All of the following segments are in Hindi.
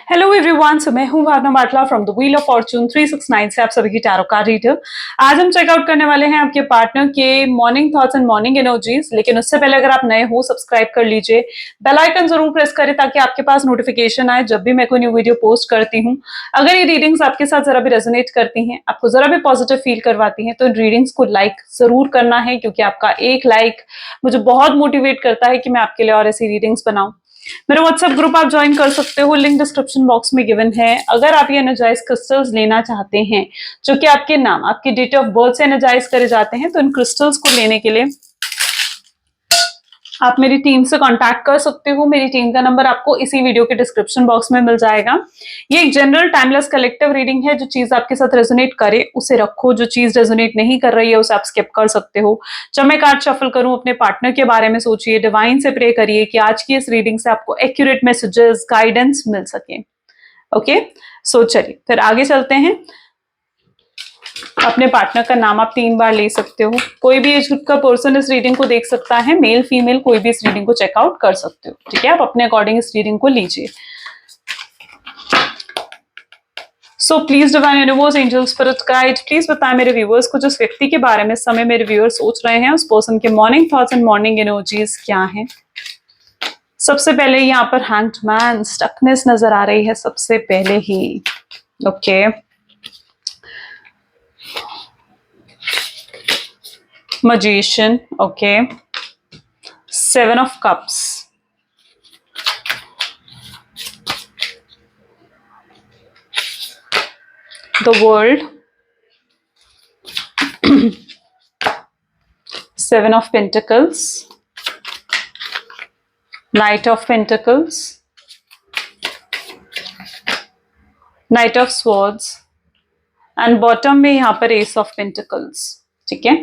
हेलो एवरीवन, सो मैं हूं Bhavna Batla from the wheel of fortune 369 से आप सभी की टैरो कार्ड रीडर। आज हम चेकआउट करने वाले हैं आपके पार्टनर के morning thoughts and morning energies. लेकिन उससे पहले अगर आप नए हो, सब्सक्राइब कर लीजिए, बेल आइकन जरूर प्रेस करें ताकि आपके पास नोटिफिकेशन आए जब भी मैं कोई न्यू वीडियो पोस्ट करती हूँ। अगर ये रीडिंग्स आपके साथ जरा भी रेजोनेट करती हैं, आपको जरा भी पॉजिटिव फील करवाती हैं, तो इन रीडिंग्स को लाइक जरूर करना है, क्योंकि आपका एक लाइक मुझे बहुत मोटिवेट करता है कि मैं आपके लिए और ऐसी रीडिंग्स बनाऊं। मेरा व्हाट्सएप ग्रुप आप ज्वाइन कर सकते हो, लिंक डिस्क्रिप्शन बॉक्स में गिवन है। अगर आप ये एनर्जाइज क्रिस्टल्स लेना चाहते हैं जो कि आपके नाम, आपकी डेट ऑफ बर्थ से एनर्जाइज करे जाते हैं, तो इन क्रिस्टल्स को लेने के लिए आप मेरी टीम से कांटेक्ट कर सकते हो। मेरी टीम का नंबर आपको इसी वीडियो के डिस्क्रिप्शन बॉक्स में मिल जाएगा। ये एक जनरल टाइमलेस कलेक्टिव रीडिंग है। जो चीज आपके साथ रेजोनेट करे उसे रखो, जो चीज रेजोनेट नहीं कर रही है उसे आप स्किप कर सकते हो। जब मैं कार्ड शफल करूं, अपने पार्टनर के बारे में सोचिए, डिवाइन से प्रे करिए कि आज की इस रीडिंग से आपको एक्यूरेट मैसेजेस, गाइडेंस मिल सके। ओके, सो चलिए फिर आगे चलते हैं। अपने पार्टनर का नाम आप 3 बार ले सकते हो। कोई भी एज ग्रुप का पर्सन इस रीडिंग को देख सकता है, मेल फीमेल कोई भी इस रीडिंग को चेकआउट कर सकते हो। ठीक है, आप अपने अकॉर्डिंग इस रीडिंग को लीजिए। So please divine universe, angel, spirit guide, please बताएं मेरे व्यूअर्स को जिस व्यक्ति के बारे में इस समय मेरे व्यूअर्स सोच रहे हैं, उस पर्सन के morning thoughts and morning energies क्या हैं। सबसे पहले यहाँ पर हैंग्ड मैन, स्टकनेस नजर आ रही है सबसे पहले ही। Okay, magician, okay, 7 of cups, the world, 7 of pentacles, knight of pentacles, knight of swords and bottom में यहाँ पर एस ऑफ पेंटिकल्स। ठीक है,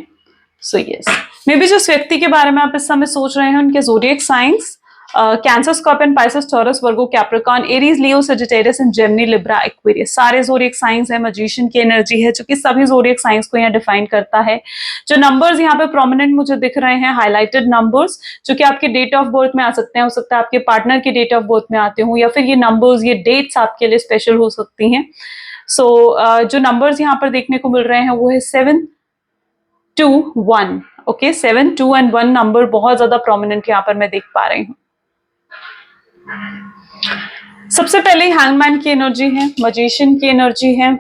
सो यस, मे बी जिस व्यक्ति के बारे में आप इस समय सोच रहे हैं उनके zodiac science cancer, scorpion, Pisces, taurus, Virgo, Capricorn, Aries, Leo, Sagittarius and Gemini, Libra, Aquarius, सारे ज़ोडिएक साइंस है। मैजिशियन की एनर्जी है जो कि सभी ज़ोडिएक साइंस को यहाँ डिफाइन करता है। जो नंबर्स यहाँ पे प्रोमिनेंट मुझे दिख रहे हैं, हाईलाइटेड नंबर्स, जो कि आपके डेट ऑफ बर्थ में आ सकते हैं, हो सकता है आपके पार्टनर की डेट ऑफ बर्थ में आते हो, या फिर ये नंबर्स, ये डेट्स आपके लिए स्पेशल हो सकती हैं। सो जो नंबर्स यहाँ पर देखने को मिल रहे हैं वो है 7, 2, 1। ओके, 7, 2 एंड 1 नंबर बहुत ज्यादा प्रोमिनेंट यहाँ पर मैं देख पा रही हूँ। सबसे पहले हैंगमैन की एनर्जी है, मैजिशियन की एनर्जी है।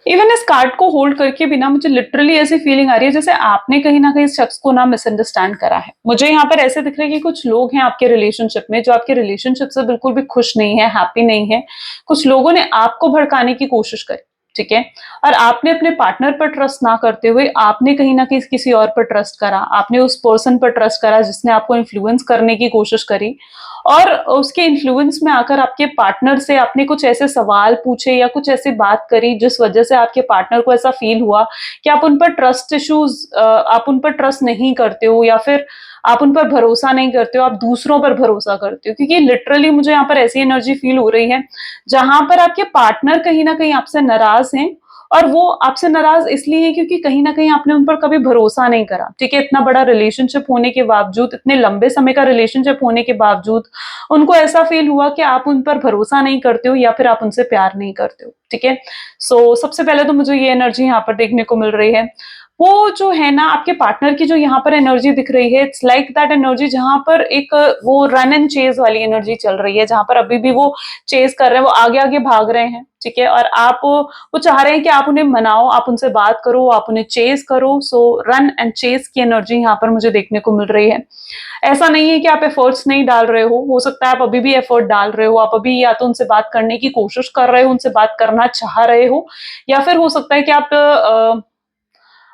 इवन इस कार्ड को होल्ड करके भी ना मुझे लिटरली ऐसी फीलिंग आ रही है जैसे आपने कहीं ना कहीं इस शख्स को ना मिसअंडरस्टैंड करा है। मुझे यहाँ पर ऐसे दिख रहा है कि कुछ लोग हैं आपके रिलेशनशिप में जो आपके रिलेशनशिप से बिल्कुल भी खुश नहीं है, हैप्पी नहीं है। कुछ लोगों ने आपको भड़काने की कोशिश करी, ठीक है, और आपने अपने पार्टनर पर ट्रस्ट ना करते हुए आपने कहीं ना कहीं किसी और पर ट्रस्ट करा, आपने उस पर्सन पर ट्रस्ट करा जिसने आपको इन्फ्लुएंस करने की कोशिश करी, और उसके इन्फ्लुएंस में आकर आपके पार्टनर से आपने कुछ ऐसे सवाल पूछे या कुछ ऐसी बात करी जिस वजह से आपके पार्टनर को ऐसा फील हुआ कि आप उन पर ट्रस्ट इश्यूज, आप उन पर ट्रस्ट नहीं करते हो, या फिर आप उन पर भरोसा नहीं करते हो, आप दूसरों पर भरोसा करते हो। क्योंकि लिटरली मुझे यहाँ पर ऐसी एनर्जी फील हो रही है जहां पर आपके पार्टनर कहीं ना कहीं आपसे नाराज हैं, और वो आपसे नाराज इसलिए है क्योंकि कहीं ना कहीं आपने उन पर कभी भरोसा नहीं करा। ठीक है, इतना बड़ा रिलेशनशिप होने के बावजूद, इतने लंबे समय का रिलेशनशिप होने के बावजूद उनको ऐसा फील हुआ कि आप उन पर भरोसा नहीं करते हो या फिर आप उनसे प्यार नहीं करते हो। ठीक है, सो सबसे पहले तो मुझे ये एनर्जी यहाँ पर देखने को मिल रही है। वो जो है ना आपके पार्टनर की जो यहाँ पर एनर्जी दिख रही है, इट्स लाइक दैट एनर्जी जहां पर एक वो रन एंड चेज वाली एनर्जी चल रही है, जहां पर अभी भी वो चेज कर रहे हैं, वो आगे आगे भाग रहे हैं। ठीक है, और आप वो चाह रहे हैं कि आप उन्हें मनाओ, आप उनसे बात करो, आप उन्हें चेज करो। सो रन एंड चेज की एनर्जी यहाँ पर मुझे देखने को मिल रही है। ऐसा नहीं है कि आप एफर्ट्स नहीं डाल रहे हो सकता है आप अभी भी एफर्ट डाल रहे हो, आप अभी या तो उनसे बात करने की कोशिश कर रहे हो, उनसे बात करना चाह रहे हो, या फिर हो सकता है कि आप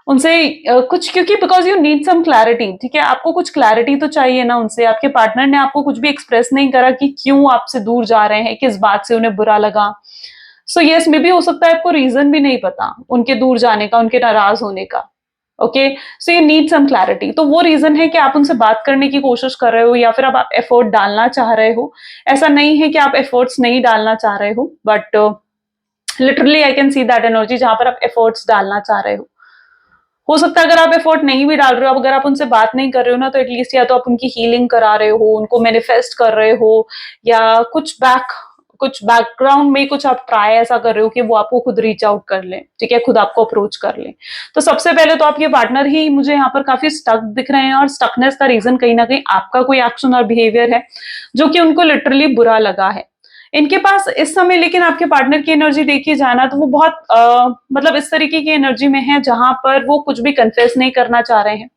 उनसे कुछ, क्योंकि because you need some clarity. ठीक है, आपको कुछ क्लैरिटी तो चाहिए ना उनसे। आपके पार्टनर ने आपको कुछ भी एक्सप्रेस नहीं करा कि क्यों आपसे दूर जा रहे हैं, किस बात से उन्हें बुरा लगा। सो यस, मे बी हो सकता है आपको रीजन भी नहीं पता उनके दूर जाने का, उनके नाराज होने का। Okay, so you need some clarity. तो वो रीजन है कि आप उनसे बात करने की कोशिश कर रहे हो, या फिर अब आप एफर्ट डालना चाह रहे हो। ऐसा नहीं है कि आप एफर्ट्स नहीं डालना चाह रहे हो, but literally I can see that energy जहां पर आप एफर्ट्स डालना चाह रहे हो सकता है अगर आप एफर्ट नहीं भी डाल रहे हो, अगर आप उनसे बात नहीं कर रहे हो ना, तो एटलीस्ट या तो आप उनकी हीलिंग करा रहे हो, उनको मैनिफेस्ट कर रहे हो, या कुछ बैकग्राउंड में कुछ आप ट्राई ऐसा कर रहे हो कि वो आपको खुद रीच आउट कर ले, ठीक है, खुद आपको अप्रोच कर ले। तो सबसे पहले तो आपके पार्टनर ही मुझे यहाँ पर काफी स्टक दिख रहे हैं, और स्टकनेस का रीजन कहीं ना कहीं आपका कोई एक्शन और बिहेवियर है जो कि उनको लिटरली बुरा लगा है इनके पास इस समय। लेकिन आपके पार्टनर की एनर्जी देखिए जाना, तो वो बहुत मतलब इस तरीके की एनर्जी में है जहां पर वो कुछ भी कन्फेस नहीं करना चाह रहे हैं,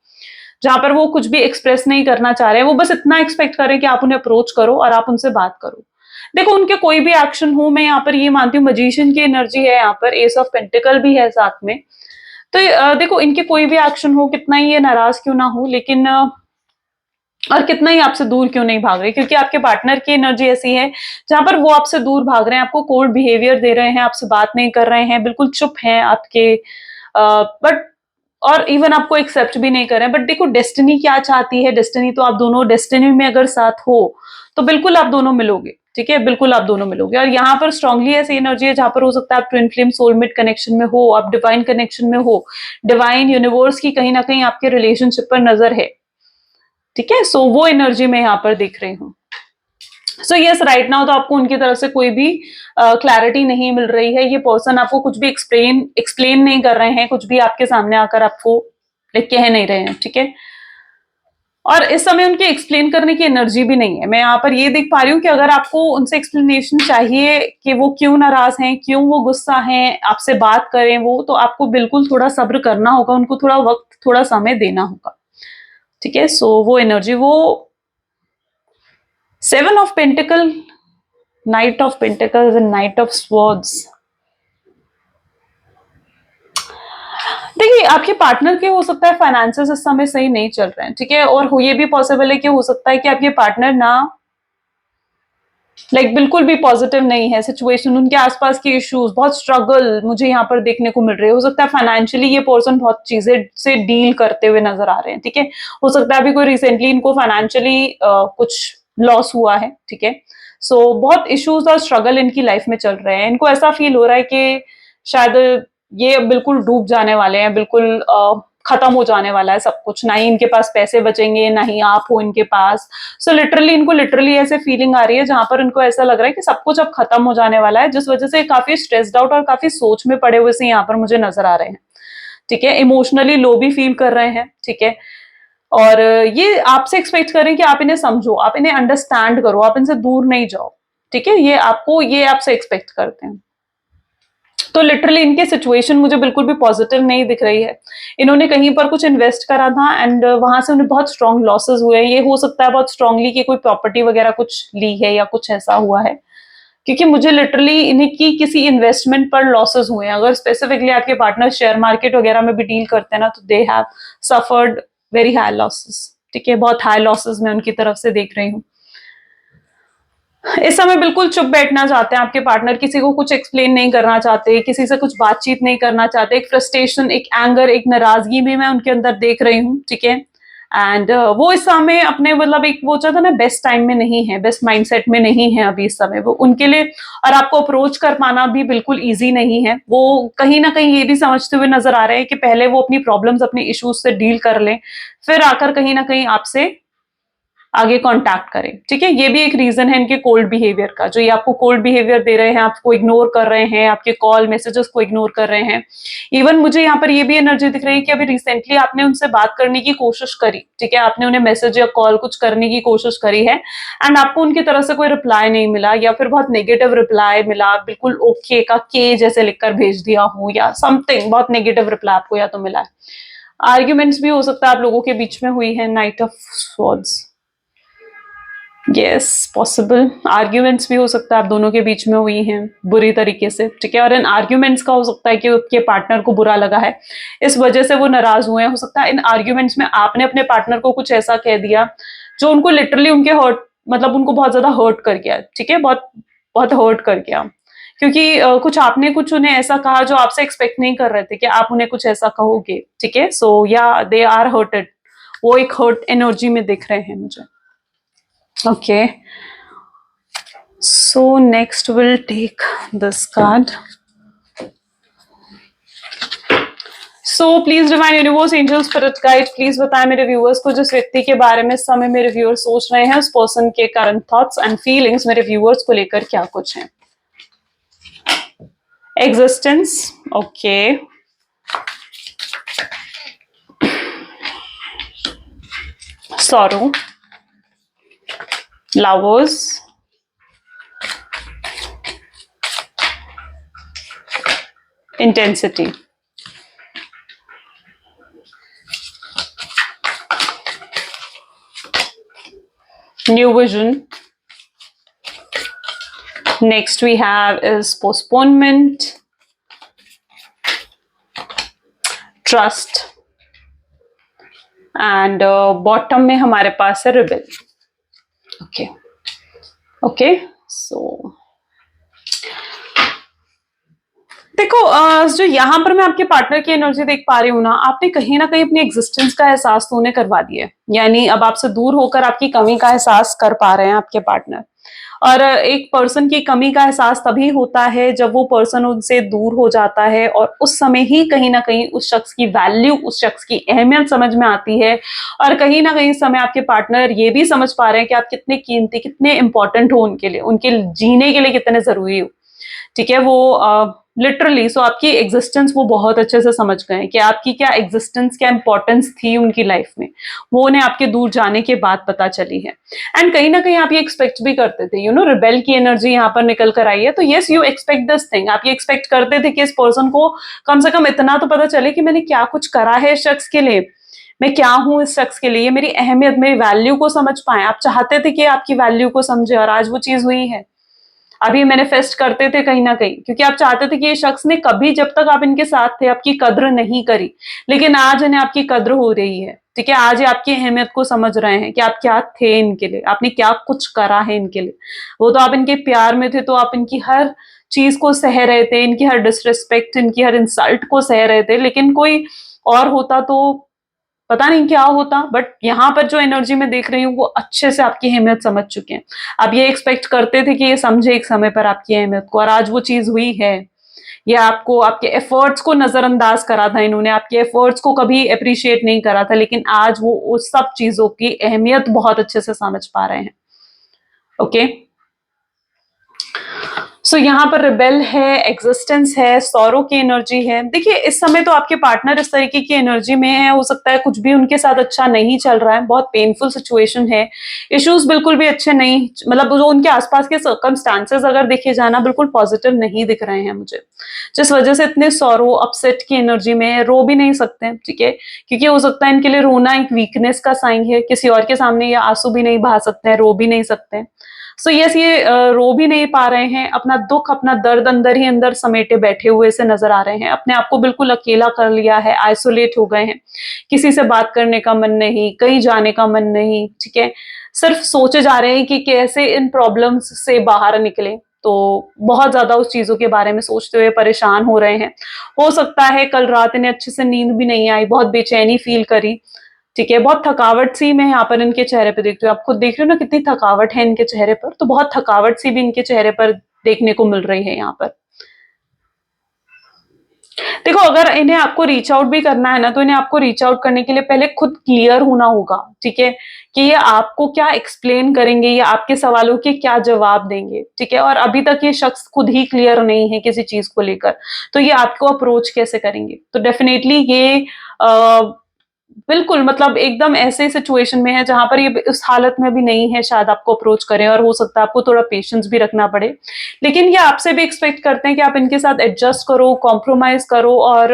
जहां पर वो कुछ भी एक्सप्रेस नहीं करना चाह रहे हैं। वो बस इतना एक्सपेक्ट करें कि आप उन्हें अप्रोच करो और आप उनसे बात करो। देखो, उनके कोई भी एक्शन हो, मैं यहाँ पर ये मानती हूँ मजिशियन की एनर्जी है, यहाँ पर एस ऑफ पेंटिकल भी है साथ में। तो देखो, इनके कोई भी एक्शन हो, कितना ही ये नाराज क्यों ना हो, लेकिन और कितना ही आपसे दूर क्यों नहीं भाग रहे, क्योंकि आपके पार्टनर की एनर्जी ऐसी है जहां पर वो आपसे दूर भाग रहे हैं, आपको कोल्ड बिहेवियर दे रहे हैं, आपसे बात नहीं कर रहे हैं, बिल्कुल चुप हैं आपके, बट और इवन आपको एक्सेप्ट भी नहीं कर रहे हैं। बट देखो, डेस्टिनी क्या चाहती है, डेस्टिनी तो आप दोनों, डेस्टिनी में अगर साथ हो तो बिल्कुल आप दोनों मिलोगे, ठीक है, बिल्कुल आप दोनों मिलोगे। और यहाँ पर स्ट्रांगली ऐसी एनर्जी है जहां पर हो सकता है आप ट्विन फ्लेम सोलमेट कनेक्शन में हो, आप डिवाइन कनेक्शन में हो, डिवाइन यूनिवर्स की कहीं ना कहीं आपके रिलेशनशिप पर नजर है, ठीक है। सो वो एनर्जी मैं यहाँ पर देख रही हूँ। सो यस, राइट नाउ तो आपको उनकी तरफ से कोई भी क्लैरिटी नहीं मिल रही है। ये पर्सन आपको कुछ भी एक्सप्लेन नहीं कर रहे हैं, कुछ भी आपके सामने आकर आपको कह नहीं रहे हैं, ठीक है। और इस समय उनके एक्सप्लेन करने की एनर्जी भी नहीं है। मैं यहाँ पर ये देख पा रही हूँ कि अगर आपको उनसे एक्सप्लेनेशन चाहिए कि वो क्यों नाराज हैं, क्यों वो गुस्सा हैं, आपसे बात करें वो, तो आपको बिल्कुल थोड़ा सब्र करना होगा, उनको थोड़ा वक्त, थोड़ा समय देना होगा, ठीक है। सो वो एनर्जी, वो 7 of Pentacles, Knight of Pentacles and Knight of Swords। देखिए, आपके पार्टनर के हो सकता है फाइनेंसेस इस समय सही नहीं चल रहे हैं, ठीक है। और ये भी पॉसिबल है कि हो सकता है कि आपके पार्टनर ना बिल्कुल भी पॉजिटिव नहीं है सिचुएशन, उनके आसपास के इश्यूज, बहुत स्ट्रगल मुझे यहाँ पर देखने को मिल रहे हैं। हो सकता है फाइनेंशियली ये पर्सन बहुत चीजें से डील करते हुए नजर आ रहे हैं, ठीक है। हो सकता है अभी कोई रिसेंटली इनको फाइनेंशियली कुछ लॉस हुआ है, ठीक है। सो बहुत इश्यूज और स्ट्रगल इनकी लाइफ में चल रहे हैं। इनको ऐसा फील हो रहा है कि शायद ये बिल्कुल डूब जाने वाले हैं, बिल्कुल खत्म हो जाने वाला है सब कुछ, ना ही इनके पास पैसे बचेंगे, ना ही आप हो इनके पास। सो लिटरली इनको लिटरली ऐसे फीलिंग आ रही है जहां पर इनको ऐसा लग रहा है कि सब कुछ अब खत्म हो जाने वाला है, जिस वजह से काफी स्ट्रेस्ड आउट और काफी सोच में पड़े हुए से यहाँ पर मुझे नजर आ रहे हैं, ठीक है। इमोशनली लो भी फील कर रहे हैं, ठीक है। और ये आपसे एक्सपेक्ट करें कि आप इन्हें समझो, आप इन्हें अंडरस्टैंड करो, आप इनसे दूर नहीं जाओ, ठीक है। ये आपसे एक्सपेक्ट करते हैं। तो लिटरली इनकी सिचुएशन मुझे बिल्कुल भी पॉजिटिव नहीं दिख रही है। इन्होंने कहीं पर कुछ इन्वेस्ट करा था एंड वहां से उन्हें बहुत स्ट्रॉन्ग लॉसेस हुए हैं। ये हो सकता है बहुत स्ट्रांगली कि कोई प्रॉपर्टी वगैरह कुछ ली है या कुछ ऐसा हुआ है, क्योंकि मुझे लिटरली इन्हें की किसी इन्वेस्टमेंट पर लॉसेस हुए हैं। अगर स्पेसिफिकली आपके पार्टनर शेयर मार्केट वगैरह में भी डील करते हैं ना, तो they have suffered very high losses, ठीक है। बहुत हाई लॉसेस मैं उनकी तरफ से देख रही हूँ। इस समय बिल्कुल चुप बैठना चाहते हैं आपके पार्टनर, किसी को कुछ एक्सप्लेन नहीं करना चाहते, किसी से कुछ बातचीत नहीं करना चाहते। एक फ्रस्ट्रेशन, एक एंगर, एक नाराजगी भी मैं उनके अंदर देख रही हूँ, ठीक है। एंड वो इस समय अपने मतलब एक वो चाहता ना बेस्ट टाइम में नहीं है, बेस्ट माइंडसेट में नहीं है अभी इस समय वो उनके लिए। और आपको अप्रोच कर पाना भी बिल्कुल ईजी नहीं है। वो कहीं ना कहीं ये भी समझते हुए नजर आ रहे हैं कि पहले वो अपनी प्रॉब्लम्स, अपने इश्यूज से डील कर लें, फिर आकर कहीं ना कहीं आपसे आगे कांटेक्ट करें, ठीक है। ये भी एक रीजन है इनके कोल्ड बिहेवियर का, जो ये आपको कोल्ड बिहेवियर दे रहे हैं, आपको इग्नोर कर रहे हैं, आपके कॉल मैसेजेस को इग्नोर कर रहे हैं। इवन मुझे यहाँ पर ये भी एनर्जी दिख रही है कि अभी रिसेंटली आपने उनसे बात करने की कोशिश करी, ठीक है, आपने उन्हें मैसेज या कॉल कुछ करने की कोशिश करी है एंड आपको उनकी तरफ से कोई रिप्लाई नहीं मिला, या फिर बहुत नेगेटिव रिप्लाई मिला, बिल्कुल ओके का के जैसे लिखकर भेज दिया हो, या समथिंग बहुत नेगेटिव रिप्लाई आपको या तो मिला है। आर्ग्यूमेंट्स भी हो सकता है आप लोगों के बीच में हुई है, night of swords. Yes, possible arguments भी हो सकता है आप दोनों के बीच में हुई हैं बुरी तरीके से, ठीक है। और इन आर्ग्यूमेंट्स का हो सकता है कि आपके पार्टनर को बुरा लगा है, इस वजह से वो नाराज हुए हैं। हो सकता है इन आर्ग्यूमेंट्स में आपने अपने पार्टनर को कुछ ऐसा कह दिया जो उनको लिटरली उनके हर्ट, मतलब उनको बहुत ज्यादा हर्ट कर गया, ठीक है, बहुत बहुत हर्ट कर गया। क्योंकि कुछ आपने कुछ उन्हें ऐसा कहा जो आपसे एक्सपेक्ट नहीं कर रहे थे कि आप उन्हें कुछ ऐसा कहोगे, ठीक है। सो या दे आर हर्टेड, वो एक हर्ट एनर्जी में दिख रहे हैं मुझे। Okay, so next we'll take this card. So please divine universe, angel, spirit guide, please बताएं मेरे व्यूअर्स को, जिस व्यक्ति के बारे में इस समय मेरे व्यूअर्स सोच रहे हैं, उस पर्सन के करंट थॉट्स एंड फीलिंग्स मेरे व्यूअर्स को लेकर क्या कुछ है। Existence, okay, sorrow, lovers, intensity, new vision. Next we have is postponement, trust, and bottom में हमारे पास है रिबेल। ओके ओके, सो देखो जो यहाँ पर मैं आपके पार्टनर की एनर्जी देख पा रही हूँ ना, आपने कहीं ना कहीं अपनी एग्जिस्टेंस का एहसास तो उन्हें करवा दिया है, यानी अब आपसे दूर होकर आपकी कमी का एहसास कर पा रहे हैं आपके पार्टनर। और एक पर्सन की कमी का एहसास तभी होता है जब वो पर्सन उनसे दूर हो जाता है, और उस समय ही कहीं ना कहीं उस शख्स की वैल्यू, उस शख्स की अहमियत समझ में आती है। और कहीं ना कहीं इस समय आपके पार्टनर ये भी समझ पा रहे हैं कि आप कितने कीमती, कितने इंपॉर्टेंट हो उनके लिए, उनके जीने के लिए कितने जरूरी हो। ठीक है, वो लिटरली सो आपकी एग्जिस्टेंस वो बहुत अच्छे से समझ गए हैं कि आपकी क्या एग्जिस्टेंस, क्या इंपॉर्टेंस थी उनकी लाइफ में, वो उन्हें आपके दूर जाने के बाद पता चली है। एंड कहीं ना कहीं आप ये एक्सपेक्ट भी करते थे, यू नो, रिबेल की एनर्जी यहाँ पर निकल कर आई है, तो yes you expect this thing, आप ये एक्सपेक्ट करते थे कि इस पर्सन को कम से कम इतना तो पता चले कि मैंने क्या कुछ करा है इस शख्स के लिए, मैं क्या हूं इस शख्स के लिए, मेरी अहमियत, मेरी वैल्यू को समझ पाए। आप चाहते थे कि आपकी वैल्यू को समझे, और आज वो चीज हुई है। अभी मैनिफेस्ट करते थे कहीं ना कहीं, क्योंकि आप चाहते थे कि ये शख्स ने कभी, जब तक आप इनके साथ थे, आपकी कद्र नहीं करी, लेकिन आज इन्हें आपकी कद्र हो रही है। ठीक है, आज ये आपकी अहमियत को समझ रहे हैं कि आप क्या थे इनके लिए, आपने क्या कुछ करा है इनके लिए। वो तो आप इनके प्यार में थे, तो आप इनकी हर चीज को सह रहे थे, इनकी हर डिसरिस्पेक्ट, इनकी हर इंसल्ट को सह रहे थे, लेकिन कोई और होता तो पता नहीं क्या होता। बट यहाँ पर जो एनर्जी मैं देख रही हूँ, वो अच्छे से आपकी अहमियत समझ चुके हैं। आप ये एक्सपेक्ट करते थे कि ये समझे एक समय पर आपकी अहमियत को, और आज वो चीज हुई है। ये आपको, आपके एफर्ट्स को नजरअंदाज करा था इन्होंने, आपके एफर्ट्स को कभी अप्रिशिएट नहीं करा था, लेकिन आज वो उस सब चीजों की अहमियत बहुत अच्छे से समझ पा रहे हैं। ओके, सो यहाँ पर रिबेल है, एग्जिस्टेंस है, सौरो की एनर्जी है। देखिए, इस समय तो आपके पार्टनर इस तरीके की एनर्जी में है, हो सकता है कुछ भी उनके साथ अच्छा नहीं चल रहा है, बहुत पेनफुल सिचुएशन है, इश्यूज बिल्कुल भी अच्छे नहीं, मतलब जो उनके आसपास के सर्कमस्टांसेस अगर देखे जाना, बिल्कुल पॉजिटिव नहीं दिख रहे हैं मुझे, जिस वजह से इतने सौरो, अपसेट की एनर्जी में, रो भी नहीं सकते। ठीक है, क्योंकि हो सकता है इनके लिए रोना एक वीकनेस का साइन है, किसी और के सामने ये आंसू भी नहीं बहा सकते हैं, रो भी नहीं सकते। सो यस, ये रो भी नहीं पा रहे हैं, अपना दुख, अपना दर्द अंदर ही अंदर समेटे बैठे हुए से नजर आ रहे हैं, अपने आप को बिल्कुल अकेला कर लिया है, आइसोलेट हो गए हैं, किसी से बात करने का मन नहीं, कहीं जाने का मन नहीं। ठीक है, सिर्फ सोचे जा रहे हैं कि कैसे इन प्रॉब्लम्स से बाहर निकले, तो बहुत ज्यादा उस चीजों के बारे में सोचते हुए परेशान हो रहे हैं। हो सकता है कल रात इन्हें अच्छे से नींद भी नहीं आई, बहुत बेचैनी फील करी। ठीक है, बहुत थकावट सी मैं यहाँ पर इनके चेहरे पे देखती हूँ, आप खुद देख रहे हो ना कितनी थकावट है इनके चेहरे पर, तो बहुत थकावट सी भी इनके चेहरे पर देखने को मिल रही है यहाँ पर। देखो, अगर इन्हें आपको रीच आउट भी करना है ना, तो इन्हें आपको रीच आउट करने के लिए पहले खुद क्लियर होना होगा। ठीक है, कि ये आपको क्या एक्सप्लेन करेंगे, या आपके सवालों के क्या जवाब देंगे। ठीक है, और अभी तक ये शख्स खुद ही क्लियर नहीं है किसी चीज को लेकर, तो ये आपको अप्रोच कैसे करेंगे। तो डेफिनेटली ये बिल्कुल, मतलब एकदम ऐसे सिचुएशन में है जहां पर ये उस हालत में भी नहीं है शायद आपको अप्रोच करें, और हो सकता है आपको थोड़ा पेशेंस भी रखना पड़े, लेकिन ये आपसे भी एक्सपेक्ट करते हैं कि आप इनके साथ एडजस्ट करो, कॉम्प्रोमाइज करो, और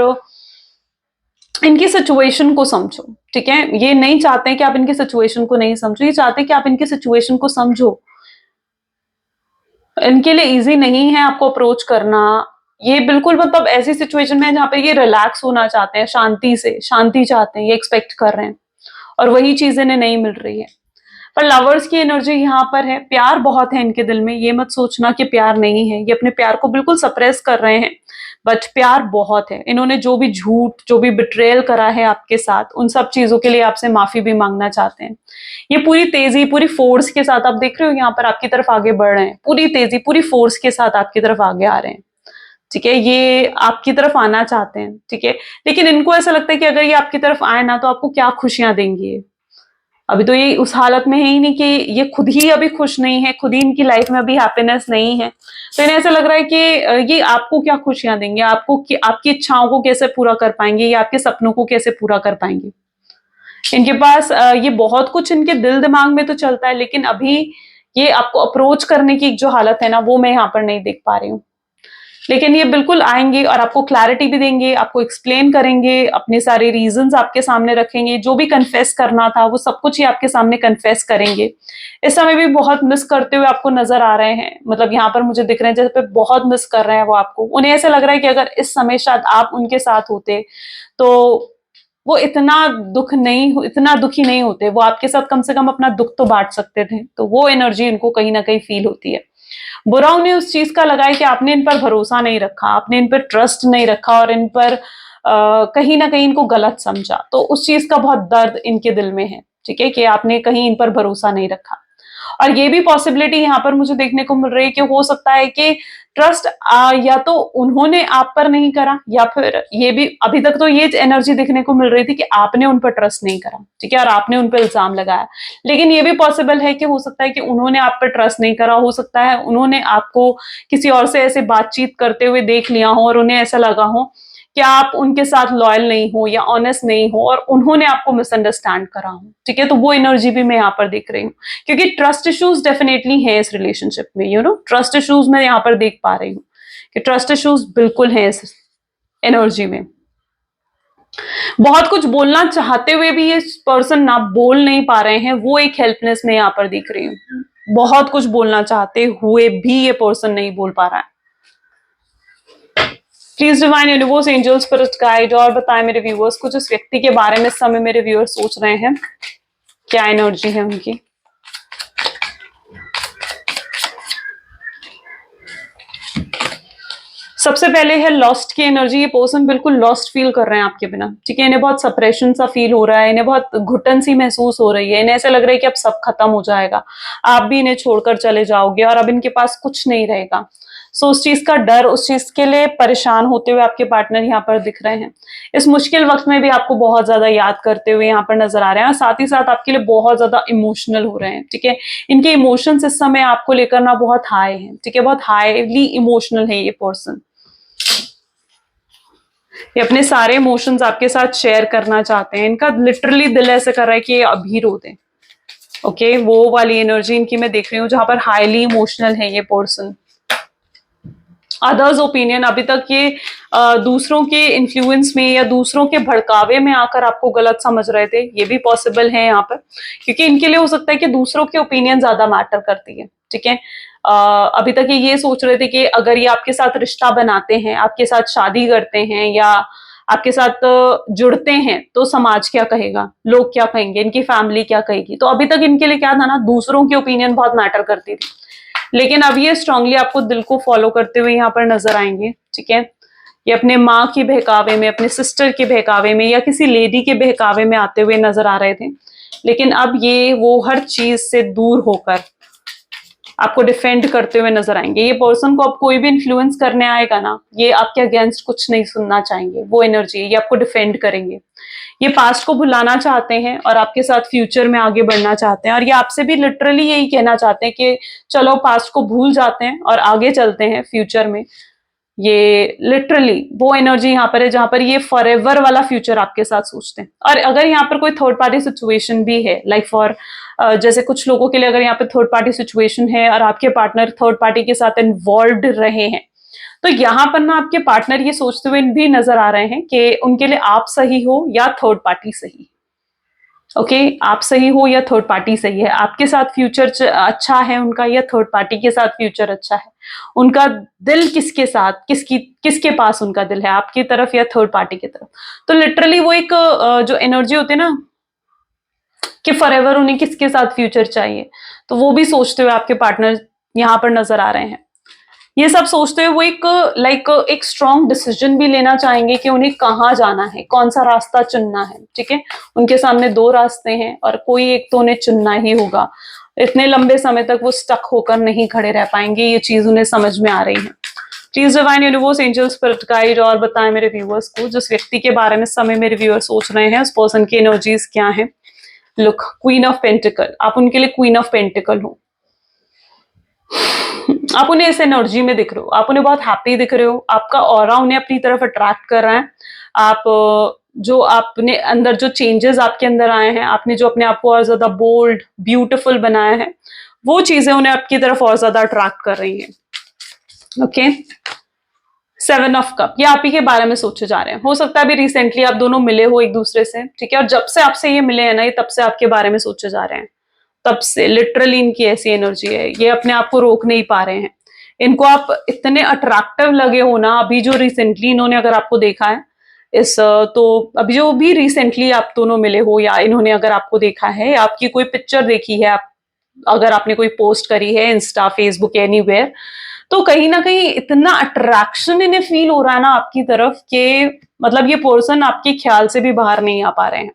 इनकी सिचुएशन को समझो। ठीक है, ये नहीं चाहते हैं कि आप इनकी सिचुएशन को नहीं समझो, ये चाहते हैं कि आप इनकी सिचुएशन को समझो। इनके लिए इजी नहीं है आपको अप्रोच करना। ये बिल्कुल, मतलब ऐसी सिचुएशन में है जहाँ पे ये रिलैक्स होना चाहते हैं, शांति से, शांति चाहते हैं, ये एक्सपेक्ट कर रहे हैं, और वही चीज इन्हें नहीं मिल रही है। पर लवर्स की एनर्जी यहाँ पर है, प्यार बहुत है इनके दिल में, ये मत सोचना कि प्यार नहीं है, ये अपने प्यार को बिल्कुल सप्रेस कर रहे हैं, बट प्यार बहुत है। इन्होंने जो भी झूठ, जो भी बिट्रेयल करा है आपके साथ, उन सब चीजों के लिए आपसे माफी भी मांगना चाहते हैं। ये पूरी तेजी, पूरी फोर्स के साथ, आप देख रहे हो यहाँ पर आपकी तरफ आगे बढ़ रहे हैं, पूरी तेजी, पूरी फोर्स के साथ आपकी तरफ आगे आ रहे हैं। ठीक है, ये आपकी तरफ आना चाहते हैं, ठीक है, लेकिन इनको ऐसा लगता है कि अगर ये आपकी तरफ आए ना तो आपको क्या खुशियां देंगे ये। अभी तो ये उस हालत में है ही नहीं कि ये खुद ही अभी खुश नहीं है, खुद ही इनकी लाइफ में अभी हैप्पीनेस नहीं है। तो इन्हें ऐसा लग रहा है कि ये आपको क्या खुशियां देंगे, आपको आपकी इच्छाओं को कैसे पूरा कर पाएंगे या आपके सपनों को कैसे पूरा कर पाएंगे। इनके पास ये बहुत कुछ इनके दिल दिमाग में तो चलता है, लेकिन अभी ये आपको अप्रोच करने की जो हालत है ना वो मैं यहाँ पर नहीं देख पा रही हूँ। लेकिन ये बिल्कुल आएंगे और आपको क्लैरिटी भी देंगे, आपको एक्सप्लेन करेंगे, अपने सारे रीजंस आपके सामने रखेंगे, जो भी कन्फेस करना था वो सब कुछ ही आपके सामने कन्फेस करेंगे। इस समय भी बहुत मिस करते हुए आपको नजर आ रहे हैं, मतलब यहाँ पर मुझे दिख रहे हैं जैसे पे बहुत मिस कर रहे हैं वो आपको। उन्हें ऐसा लग रहा है कि अगर इस समय शायद आप उनके साथ होते तो वो इतना दुखी नहीं होते, वो आपके साथ कम से कम अपना दुख तो बांट सकते थे। तो वो एनर्जी इनको कहीं ना कहीं फील होती है। बुरा उन्हें उस चीज का लगा है कि आपने इन पर भरोसा नहीं रखा, आपने इन पर ट्रस्ट नहीं रखा और इन पर कहीं ना कहीं इनको गलत समझा। तो उस चीज का बहुत दर्द इनके दिल में है, ठीक है, कि आपने कहीं इन पर भरोसा नहीं रखा। और ये भी पॉसिबिलिटी यहाँ पर मुझे देखने को मिल रही है कि हो सकता है कि ट्रस्ट या तो उन्होंने आप पर नहीं करा, या फिर ये भी अभी तक तो ये एनर्जी देखने को मिल रही थी कि आपने उन पर ट्रस्ट नहीं करा, ठीक है, और आपने उन पर इल्जाम लगाया। लेकिन ये भी पॉसिबल है कि हो सकता है कि उन्होंने आप पर ट्रस्ट नहीं करा, हो सकता है उन्होंने आपको किसी और से ऐसे बातचीत करते हुए देख लिया हो और उन्हें ऐसा लगा हो कि आप उनके साथ लॉयल नहीं हो या ऑनेस्ट नहीं हो और उन्होंने आपको मिसअंडरस्टैंड करा हो, ठीक है। तो वो एनर्जी भी मैं यहाँ पर देख रही हूँ, क्योंकि ट्रस्ट इश्यूज डेफिनेटली हैं इस रिलेशनशिप में, ट्रस्ट इश्यूज मैं यहाँ पर देख पा रही हूँ कि ट्रस्ट इश्यूज बिल्कुल हैं इस एनर्जी में। बहुत कुछ बोलना चाहते हुए भी ये पर्सन ना बोल नहीं पा रहे हैं, वो एक हेल्पनेस मैं यहाँ पर दिख रही हूँ। बहुत कुछ बोलना चाहते हुए भी ये पर्सन नहीं बोल पा रहा है। Please divine universe, angels, spirit guide और बताएं मेरे व्यूअर्स कुछ इस व्यक्ति के बारे में इस समय मेरे व्यूअर्स सोच रहे हैं, क्या एनर्जी है उनकी। सबसे पहले है लॉस्ट की एनर्जी। ये पर्सन बिल्कुल लॉस्ट फील कर रहे हैं आपके बिना, ठीक है, इन्हें बहुत सप्रेशन सा फील हो रहा है, इन्हें बहुत घुटन सी महसूस हो रही है, इन्हें ऐसा लग रहा है कि अब सब खत्म हो जाएगा, आप भी इन्हें छोड़कर चले जाओगे और अब इनके पास कुछ नहीं रहेगा। सो उस चीज का डर, उस चीज के लिए परेशान होते हुए आपके पार्टनर यहाँ पर दिख रहे हैं। इस मुश्किल वक्त में भी आपको बहुत ज्यादा याद करते हुए यहाँ पर नजर आ रहे हैं और साथ ही साथ आपके लिए बहुत ज्यादा इमोशनल हो रहे हैं, ठीक है। इनके इमोशंस इस समय आपको लेकर ना बहुत हाई है, ठीक है, बहुत हाईली इमोशनल है ये पर्सन। ये अपने सारे इमोशंस आपके साथ शेयर करना चाहते हैं, इनका लिटरली दिल ऐसे कर रहा है कि ये अभी रो दें। ओके, वो वाली एनर्जी इनकी मैं देख रही हूँ जहां पर हाईली इमोशनल है ये पर्सन। अदर्स ओपिनियन, अभी तक ये दूसरों के इन्फ्लुएंस में या दूसरों के भड़कावे में आकर आपको गलत समझ रहे थे, ये भी पॉसिबल है यहाँ पर, क्योंकि इनके लिए हो सकता है कि दूसरों के ओपिनियन ज्यादा मैटर करती है, ठीक है। अभी तक ये सोच रहे थे कि अगर ये आपके साथ रिश्ता बनाते हैं, आपके साथ शादी करते हैं या आपके साथ जुड़ते हैं तो समाज क्या कहेगा, लोग क्या कहेंगे, इनकी फैमिली क्या कहेगी। तो अभी तक इनके लिए क्या था ना, दूसरों की ओपिनियन बहुत मैटर करती थी, लेकिन अब ये स्ट्रांगली आपको दिल को फॉलो करते हुए यहाँ पर नजर आएंगे, ठीक है। ये अपने माँ की बहकावे में, अपने सिस्टर के बहकावे में या किसी लेडी के बहकावे में आते हुए नजर आ रहे थे, लेकिन अब ये वो हर चीज से दूर होकर आपको डिफेंड करते हुए नजर आएंगे। ये पर्सन को अब कोई भी इन्फ्लुएंस करने आएगा ना, ये आपके अगेंस्ट कुछ नहीं सुनना चाहेंगे, वो एनर्जी है, ये आपको डिफेंड करेंगे। ये पास्ट को भुलाना चाहते हैं और आपके साथ फ्यूचर में आगे बढ़ना चाहते हैं, और ये आपसे भी लिटरली यही कहना चाहते हैं कि चलो पास्ट को भूल जाते हैं और आगे चलते हैं फ्यूचर में। ये लिटरली वो एनर्जी यहाँ पर है जहां पर ये फॉरएवर वाला फ्यूचर आपके साथ सोचते हैं। और अगर यहाँ पर कोई थर्ड पार्टी सिचुएशन भी है, लाइक फॉर जैसे कुछ लोगों के लिए अगर यहाँ पे थर्ड पार्टी सिचुएशन है और आपके पार्टनर थर्ड पार्टी के साथ इन्वॉल्व रहे हैं, तो यहाँ पर ना आपके पार्टनर ये सोचते हुए भी नजर आ रहे हैं कि उनके लिए आप सही हो या थर्ड पार्टी सही। ओके, आप सही हो या थर्ड पार्टी सही है, आपके साथ फ्यूचर अच्छा है उनका या थर्ड पार्टी के साथ फ्यूचर अच्छा है, उनका दिल किसके साथ, किसके पास उनका दिल है, आपकी तरफ या थर्ड पार्टी की तरफ। तो लिटरली वो एक जो एनर्जी होती है ना कि फॉरएवर उन्हें किसके साथ फ्यूचर चाहिए, तो वो भी सोचते हुए आपके पार्टनर यहाँ पर नजर आ रहे हैं। ये सब सोचते हुए वो एक स्ट्रॉन्ग डिसीजन भी लेना चाहेंगे कि उन्हें कहाँ जाना है, कौन सा रास्ता चुनना है, ठीक है। उनके सामने दो रास्ते हैं और कोई एक तो उन्हें चुनना ही होगा। इतने लंबे समय तक वो स्टक होकर नहीं खड़े रह पाएंगे, ये चीज उन्हें समझ में आ रही है, please divine universe, angel, spirit guide और बताएं मेरे व्यूअर्स को जिस व्यक्ति के बारे में समय मेरे व्यूअर्स सोच रहे हैं, उस पर्सन की एनर्जीज क्या है। लुक, क्वीन ऑफ पेंटिकल, आप उनके लिए क्वीन ऑफ पेंटिकल हो। आप उन्हें इस एनर्जी में दिख रहे हो, आप उन्हें बहुत हैप्पी दिख रहे हो, आपका ऑरा उन्हें अपनी तरफ अट्रैक्ट कर रहा है। आप जो आपने अंदर जो चेंजेस आपके अंदर आए हैं, आपने जो अपने आप को और ज्यादा बोल्ड ब्यूटीफुल बनाया है, वो चीजें उन्हें आपकी तरफ और ज्यादा अट्रैक्ट कर रही हैं। ओके, 7 ऑफ कप, ये आप ही के बारे में सोचे जा रहे हैं। हो सकता है अभी रिसेंटली आप दोनों मिले हो एक दूसरे से, ठीक है, और जब से आपसे ये मिले हैं ना, ये तब से आपके बारे में सोचे जा रहे हैं, तब से लिटरली इनकी ऐसी एनर्जी है, ये अपने आप को रोक नहीं पा रहे हैं। इनको आप इतने अट्रैक्टिव लगे हो ना, अभी जो रिसेंटली इन्होंने अगर आपको देखा है इस तो अभी जो भी रिसेंटली आप दोनों मिले हो, या इन्होंने अगर आपको देखा है, या आपकी कोई पिक्चर देखी है, आप अगर आपने कोई पोस्ट करी है इंस्टा, फेसबुक, एनीवेयर, तो कहीं ना कहीं इतना अट्रैक्शन इन्हें फील हो रहा है ना आपकी तरफ कि मतलब ये पर्सन आपके ख्याल से भी बाहर नहीं आ पा रहे हैं।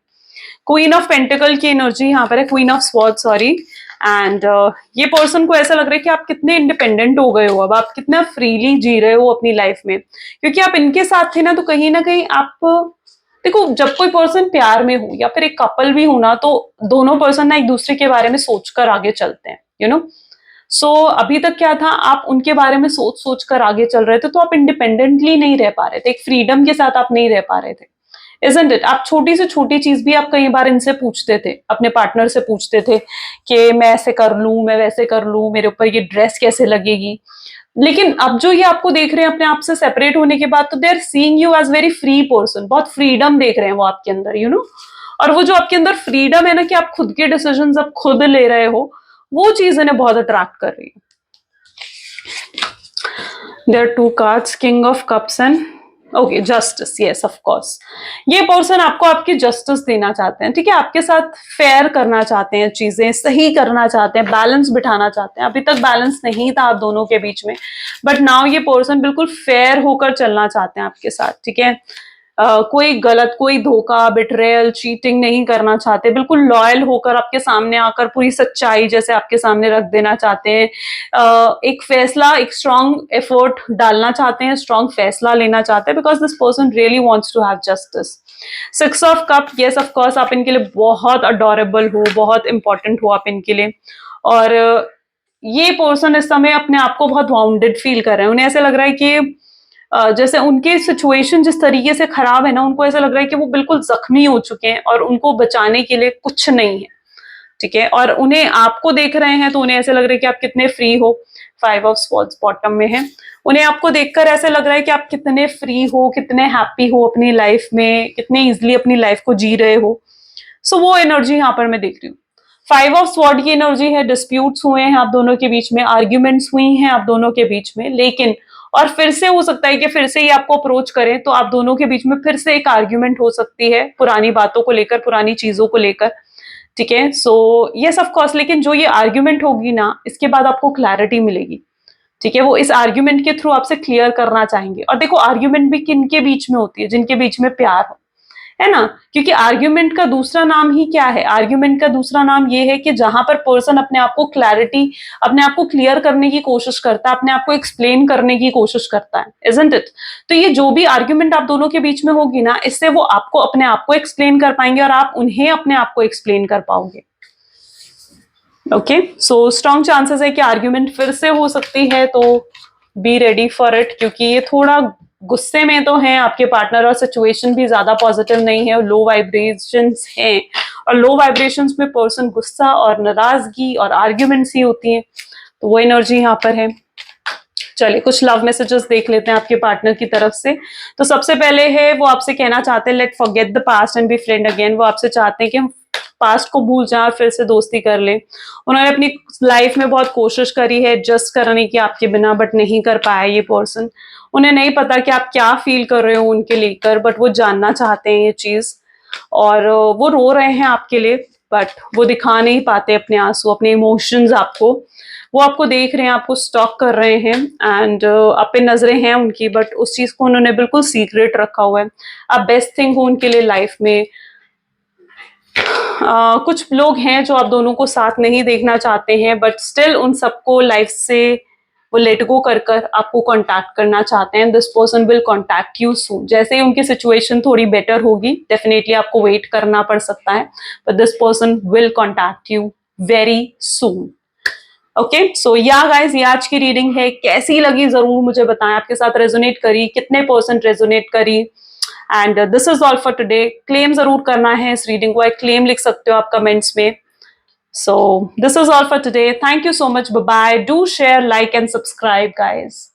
क्वीन ऑफ पेंटिकल की एनर्जी यहाँ पर है, queen of sword, sorry. And ये पर्सन को ऐसा लग रहा है कि आप कितने इंडिपेंडेंट हो गए हो, अब आप कितना फ्रीली जी रहे हो अपनी लाइफ में, क्योंकि आप इनके साथ थे ना, तो कहीं ना कहीं आप देखो, जब कोई पर्सन प्यार में हो या फिर एक कपल भी हो ना, तो दोनों पर्सन ना एक दूसरे के बारे में सोचकर आगे चलते हैं, यू नो। सो अभी तक क्या था, आप उनके बारे में सोच सोच कर आगे चल रहे थे, तो आप इंडिपेंडेंटली नहीं रह पा रहे थे, एक फ्रीडम के साथ आप नहीं रह पा रहे थे, इजंट इट। आप छोटी से छोटी चीज भी आप कई बार इनसे पूछते थे, अपने पार्टनर से पूछते थे कि मैं ऐसे कर लूं, मैं वैसे कर लूं, मेरे ऊपर ये ड्रेस कैसे लगेगी। लेकिन अब जो ये आपको देख रहे हैं अपने आप से सेपरेट होने के बाद, तो they are seeing you as very free person, बहुत फ्रीडम देख रहे हैं वो आपके अंदर, यू नो। और वो जो आपके अंदर फ्रीडम है ना, कि आप खुद के डिसीजन अब खुद ले रहे हो, वो चीज इन्हें बहुत अट्रैक्ट कर रही है। There are 2 cards, king of cups and okay justice, yes of course. ये पर्सन आपको आपकी जस्टिस देना चाहते हैं, ठीक है, आपके साथ फेयर करना चाहते हैं, चीजें सही करना चाहते हैं, बैलेंस बिठाना चाहते हैं। अभी तक बैलेंस नहीं था आप दोनों के बीच में, बट नाउ ये पर्सन बिल्कुल फेयर होकर चलना चाहते हैं आपके साथ, ठीक है। कोई गलत, कोई धोखा, बिट्रेयल, चीटिंग नहीं करना चाहते, बिल्कुल लॉयल होकर आपके सामने आकर पूरी सच्चाई जैसे आपके सामने रख देना चाहते हैं। एक फैसला, एक स्ट्रॉन्ग एफर्ट डालना चाहते हैं, स्ट्रॉन्ग फैसला लेना चाहते हैं, because this person really wants to have justice. 6 of cup, yes of course, आप इनके लिए बहुत अडोरेबल हो, बहुत इंपॉर्टेंट हो आप इनके लिए। और ये पर्सन इस समय अपने आप को बहुत वाउंडेड फील कर रहे हैं, उन्हें ऐसा लग रहा है कि जैसे उनके सिचुएशन जिस तरीके से खराब है ना, उनको ऐसा लग रहा है कि वो बिल्कुल जख्मी हो चुके हैं और उनको बचाने के लिए कुछ नहीं है, ठीक है। और उन्हें आपको देख रहे हैं तो उन्हें ऐसे लग रहा है कि आप कितने फ्री हो। 5 ऑफ स्वॉर्ड्स बॉटम में है, उन्हें आपको देखकर ऐसे लग रहा है कि आप कितने फ्री हो, कितने हैप्पी हो अपनी लाइफ में, कितने इजिली अपनी लाइफ को जी रहे हो। सो वो एनर्जी यहाँ पर मैं देख रही हूँ। 5 ऑफ स्वॉर्ड की एनर्जी है, डिस्प्यूट्स हुए हैं आप दोनों के बीच में, आर्ग्यूमेंट्स हुई हैं आप दोनों के बीच में, लेकिन और फिर से हो सकता है कि फिर से ही आपको अप्रोच करें, तो आप दोनों के बीच में फिर से एक आर्ग्यूमेंट हो सकती है पुरानी बातों को लेकर, पुरानी चीजों को लेकर, ठीक है। सो यस ऑफ कोर्स, लेकिन जो ये आर्ग्यूमेंट होगी ना, इसके बाद आपको क्लैरिटी मिलेगी, ठीक है। वो इस आर्ग्यूमेंट के थ्रू आपसे क्लियर करना चाहेंगे। और देखो, आर्ग्यूमेंट भी किन के बीच में होती है? जिनके बीच में प्यार हो, है ना। क्योंकि आर्ग्यूमेंट का दूसरा नाम ही क्या है? आर्ग्यूमेंट का दूसरा नाम ये है कि जहां पर पर्सन अपने आप को क्लैरिटी, अपने आप को क्लियर करने की कोशिश करता है, अपने आप को एक्सप्लेन करने की कोशिश करता है, इजंट इट। तो ये जो भी आर्ग्यूमेंट आप दोनों के बीच में होगी ना, इससे वो आपको अपने आप को एक्सप्लेन कर पाएंगे और आप उन्हें अपने आप को एक्सप्लेन कर पाओगे। ओके, सो स्ट्रॉन्ग चांसेस है कि आर्ग्यूमेंट फिर से हो सकती है, तो बी रेडी फॉर इट, क्योंकि ये थोड़ा गुस्से में तो हैं आपके पार्टनर, और सिचुएशन भी ज्यादा पॉजिटिव नहीं है, लो वाइब्रेशंस हैं, और लो वाइब्रेशंस में पर्सन गुस्सा और नाराजगी और आर्ग्यूमेंट्स ही होती हैं, तो वो एनर्जी यहाँ पर है। चलिए कुछ लव मैसेजेस देख लेते हैं आपके पार्टनर की तरफ से। तो सबसे पहले है, वो आपसे कहना चाहते हैं let forget the past and be friend again. वो आपसे चाहते हैं कि हम पास्ट को भूल जाएं और फिर से दोस्ती कर लें। उन्होंने अपनी लाइफ में बहुत कोशिश करी है एडजस्ट करने की आपके बिना, बट नहीं कर पाया ये पर्सन। उन्हें नहीं पता कि आप क्या फील कर रहे हो उनके लेकर, बट वो जानना चाहते हैं ये चीज, और वो रो रहे हैं आपके लिए, बट वो दिखा नहीं पाते अपने आंसू, अपने इमोशंस आपको। वो आपको देख रहे हैं, आपको स्टॉक कर रहे हैं, एंड आप पे नजरें हैं उनकी, बट उस चीज को उन्होंने बिल्कुल सीक्रेट रखा हुआ है। आप बेस्ट थिंग हो उनके लिए लाइफ में। कुछ लोग हैं जो आप दोनों को साथ नहीं देखना चाहते हैं, बट स्टिल उन सबको लाइफ से वो लेट गो कर कर आपको कॉन्टैक्ट करना चाहते हैं, this person will contact you soon. जैसे ही उनकी सिचुएशन थोड़ी बेटर होगी, डेफिनेटली आपको वेट करना पड़ सकता है, but this person will contact you very soon. Okay, so yeah guys, ये आज की रीडिंग है। कैसी लगी जरूर मुझे बताएं, आपके साथ रेजोनेट करी, कितने परसेंट रेजोनेट करी। And this is all for today. Claim जरूर करना है इस रीडिंग को, एक क्लेम लिख सकते हो आप कमेंट्स में। So this is all for today, thank you so much, bye bye, do share, like and subscribe guys.